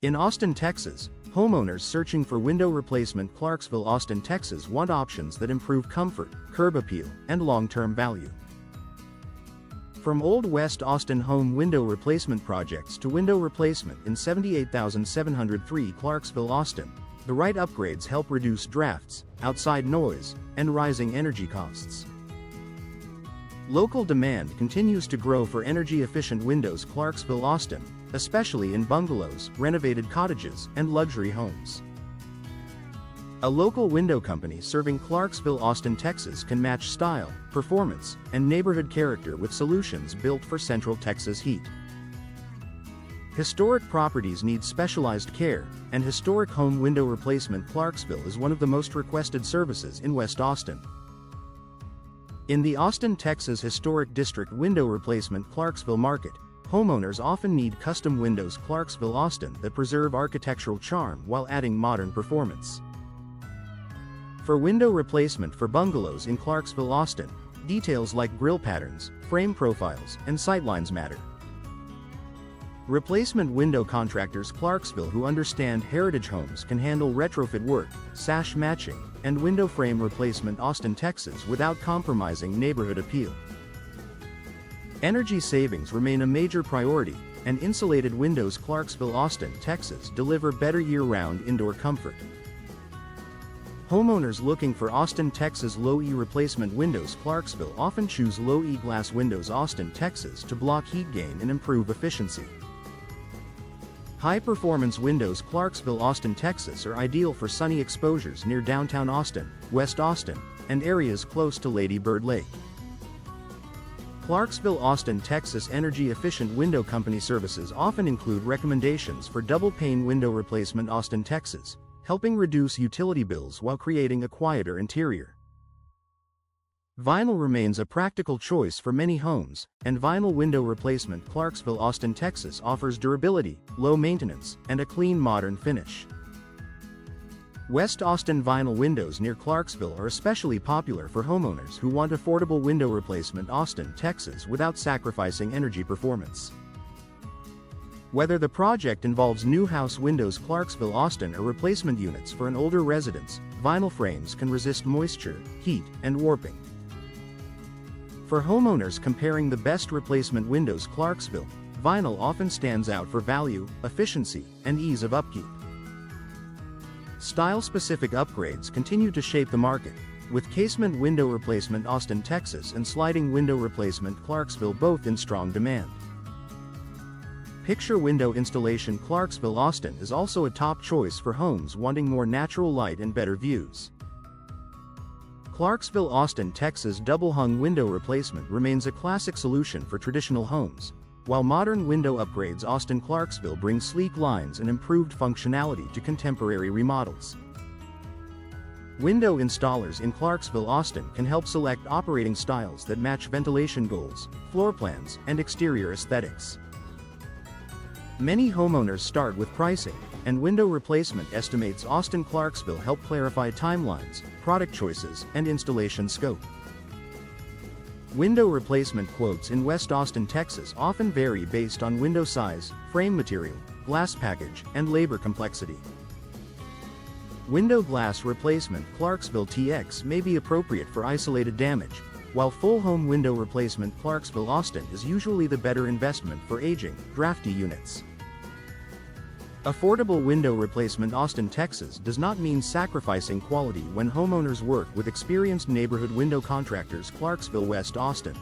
In Austin, Texas, homeowners searching for window replacement. Clarksville Austin Texas want options that improve comfort, curb appeal, and long-term value. From Old West Austin home window replacement projects to window replacement in 78,703 Clarksville Austin, the right upgrades help reduce drafts, outside noise, and rising energy costs. Local demand continues to grow for energy-efficient windows. Clarksville Austin, especially in bungalows, renovated cottages, and luxury homes. A local window company serving Clarksville Austin, Texas can match style, performance, and neighborhood character with solutions built for Central Texas heat. Historic properties need specialized care, and historic home window replacement. Clarksville is one of the most requested services in West Austin. In the Austin, Texas Historic District window replacement Clarksville market, homeowners often need custom windows. Clarksville Austin that preserve architectural charm while adding modern performance. For window replacement for bungalows in Clarksville Austin, details like grille patterns, frame profiles, and sightlines matter. Replacement window contractors. Clarksville who understand heritage homes can handle retrofit work, sash matching, and window frame replacement. Austin, Texas without compromising neighborhood appeal. Energy savings remain a major priority, and insulated windows. Clarksville Austin, Texas deliver better year-round indoor comfort. Homeowners looking for Austin, Texas low-E replacement windows. Clarksville often choose low-E glass windows. Austin, Texas to block heat gain and improve efficiency. High-performance windows. Clarksville Austin, Texas are ideal for sunny exposures near downtown Austin, West Austin, and areas close to Lady Bird Lake. Clarksville Austin, Texas energy-efficient window company services often include recommendations for double-pane window replacement. Austin, Texas, helping reduce utility bills while creating a quieter interior. Vinyl remains a practical choice for many homes, and vinyl window replacement. Clarksville Austin, Texas offers durability, low maintenance, and a clean modern finish. West Austin vinyl windows near Clarksville are especially popular for homeowners who want affordable window replacement. Austin, Texas without sacrificing energy performance. Whether the project involves new house windows. Clarksville Austin or replacement units for an older residence, vinyl frames can resist moisture, heat, and warping. For homeowners comparing the best replacement windows. Clarksville, vinyl often stands out for value, efficiency, and ease of upkeep. Style-specific upgrades continue to shape the market, with casement window replacement. Austin, Texas and sliding window replacement. Clarksville both in strong demand. Picture window installation. Clarksville Austin is also a top choice for homes wanting more natural light and better views. Clarksville Austin, Texas double-hung window replacement remains a classic solution for traditional homes, while modern window upgrades. Austin Clarksville brings sleek lines and improved functionality to contemporary remodels. Window installers in Clarksville Austin can help select operating styles that match ventilation goals, floor plans, and exterior aesthetics. Many homeowners start with pricing, and window replacement estimates. Austin Clarksville help clarify timelines, product choices, and installation scope. Window replacement quotes in West Austin, Texas often vary based on window size, frame material, glass package, and labor complexity. Window glass replacement. Clarksville TX may be appropriate for isolated damage, while full home window replacement. Clarksville Austin is usually the better investment for aging, drafty units. Affordable window replacement. Austin, Texas does not mean sacrificing quality when homeowners work with experienced neighborhood window contractors. Clarksville West Austin.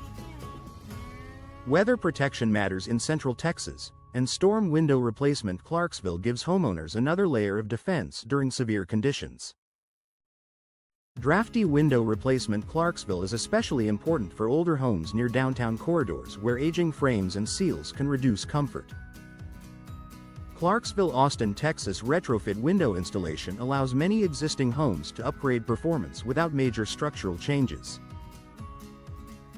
Weather protection matters in Central Texas, and storm window replacement. Clarksville gives homeowners another layer of defense during severe conditions. Drafty window replacement. Clarksville is especially important for older homes near downtown corridors where aging frames and seals can reduce comfort. Clarksville Austin, Texas retrofit window installation allows many existing homes to upgrade performance without major structural changes.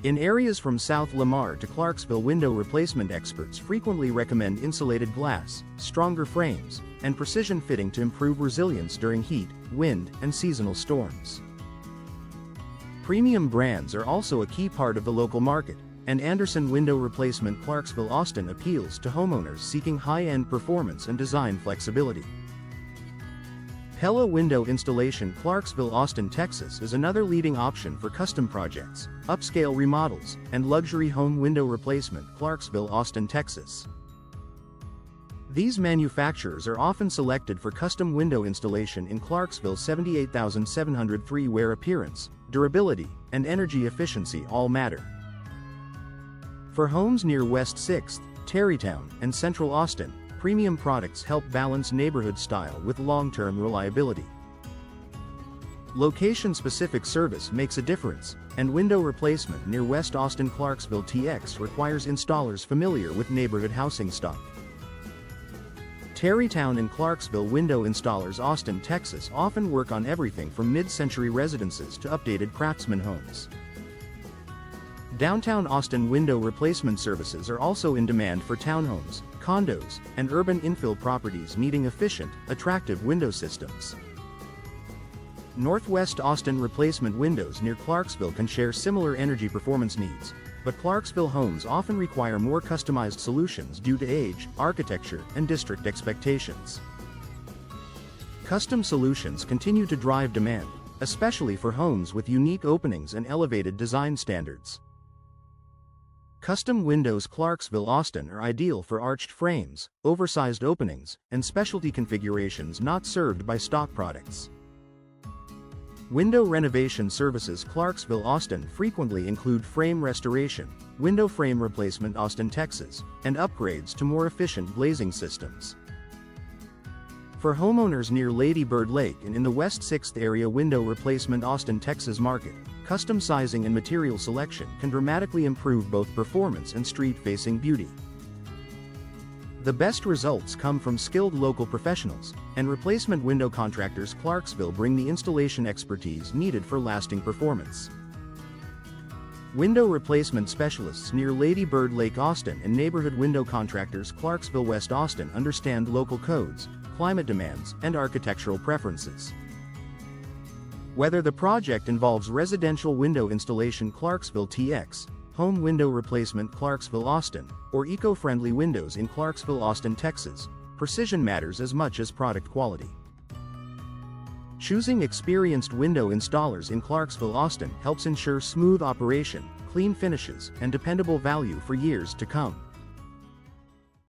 In areas from South Lamar to Clarksville, window replacement experts frequently recommend insulated glass, stronger frames, and precision fitting to improve resilience during heat, wind, and seasonal storms. Premium brands are also a key part of the local market, and Anderson Window Replacement Clarksville Austin appeals to homeowners seeking high-end performance and design flexibility. Pella Window Installation Clarksville Austin Texas is another leading option for custom projects, upscale remodels, and luxury home window replacement Clarksville Austin Texas. These manufacturers are often selected for custom window installation in Clarksville 78703 where appearance, durability, and energy efficiency all matter. For homes near West 6th, Terrytown, and Central Austin, premium products help balance neighborhood style with long-term reliability. Location-specific service makes a difference, and window replacement near West Austin Clarksville TX requires installers familiar with neighborhood housing stock. Terrytown and Clarksville window installers Austin, Texas often work on everything from mid-century residences to updated craftsman homes. Downtown Austin window replacement services are also in demand for townhomes, condos, and urban infill properties needing efficient, attractive window systems. Northwest Austin replacement windows near Clarksville can share similar energy performance needs, but Clarksville homes often require more customized solutions due to age, architecture, and district expectations. Custom solutions continue to drive demand, especially for homes with unique openings and elevated design standards. Custom windows Clarksville Austin are ideal for arched frames, oversized openings, and specialty configurations not served by stock products. Window renovation services Clarksville Austin frequently include frame restoration, window frame replacement Austin, Texas, and upgrades to more efficient glazing systems. For homeowners near Lady Bird Lake and in the West 6th area window replacement Austin, Texas market, custom sizing and material selection can dramatically improve both performance and street-facing beauty. The best results come from skilled local professionals, and replacement window contractors Clarksville bring the installation expertise needed for lasting performance. Window replacement specialists near Lady Bird Lake Austin and neighborhood window contractors Clarksville West Austin understand local codes, climate demands, and architectural preferences. Whether the project involves residential window installation Clarksville TX, home window replacement Clarksville Austin, or eco-friendly windows in Clarksville Austin, Texas, precision matters as much as product quality. Choosing experienced window installers in Clarksville Austin helps ensure smooth operation, clean finishes, and dependable value for years to come.